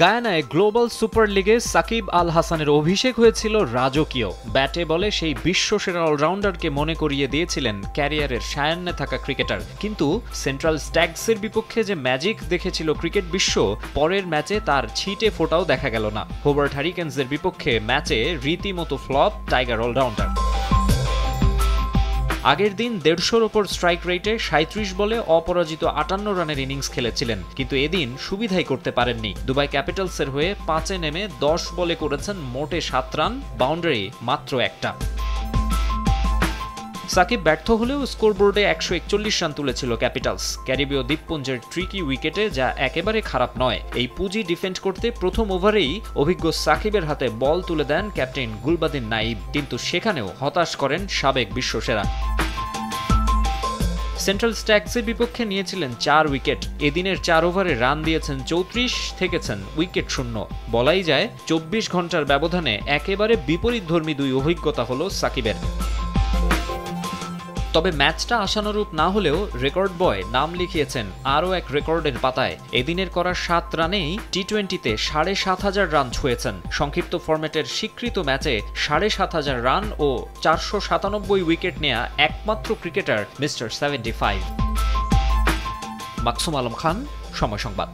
গায়ানায় global super লিগে সাকিব আল হাসানের অভিষেক হয়েছিল রাজকীয়। ব্যাটে বলে সেই বিশ্বসেরা অলরাউন্ডারকে মনে করিয়ে দিয়েছিলেন ক্যারিয়ারের সায়ান্নে থাকা ক্রিকেটার। কিন্তু সেন্ট্রাল স্ট্যাগসের বিপক্ষে যে ম্যাজিক দেখেছিল ক্রিকেট বিশ্ব, পরের ম্যাচে তার ছিটে ফোটাও দেখা গেল না। হোবার্ট হারিকেন্সের বিপক্ষে ম্যাচে রীতিমতো ফ্লপ টাইগার অলরাউন্ডার। আগের দিন ১৫০-র ওপর স্ট্রাইক রেটে ৩৭ বলে অপরাজিত ৫৮ রানের ইনিংস খেলেছিলেন, কিন্তু এদিন সুবিধাই করতে পারেননি। দুবাই ক্যাপিটালসের হয়ে ৫-এ নেমে ১০ বলে করেছেন মোটে ৭ রান, বাউন্ডারি মাত্র একটা। সাকিব ব্যর্থ হলেও স্কোরবোর্ডে ১৪১ রান তুলেছিল ক্যাপিটালস ক্যারিবীয় দ্বীপপুঞ্জের ট্রিকি উইকেটে, যা একেবারে খারাপ নয়। এই পুঁজি ডিফেন্ড করতে প্রথম ওভারেই অভিজ্ঞ সাকিবের হাতে বল তুলে দেন ক্যাপ্টেন গুলবাদিন নাইব, কিন্তু সেখানেও হতাশ করেন সাবেক বিশ্বসেরা। সেন্ট্রাল স্ট্যাগসের বিপক্ষে নিয়েছিলেন ৪ উইকেট। এদিনের ৪ ওভারে রান দিয়েছেন ৩৪, থেকেছেন উইকেট শূন্য। বলাই যায় ২৪ ঘন্টার ব্যবধানে একেবারে বিপরীতধর্মী দুই অভিজ্ঞতা হল সাকিবের। তবে ম্যাচটা আশানুরূপ না হলেও রেকর্ড বয় নাম লিখিয়েছেন আরও এক রেকর্ডের পাতায়। এদিনের করা ৭ রানেই টি-টোয়েন্টিতে ৭,৫০০ রান ছুঁয়েছেন। সংক্ষিপ্ত ফরম্যাটের স্বীকৃত ম্যাচে ৭,৫০০ রান ও ৪৯৭ উইকেট নেয়া একমাত্র ক্রিকেটার মিস্টার ৭৫। মাকসুম আলম খান, সময় সংবাদ।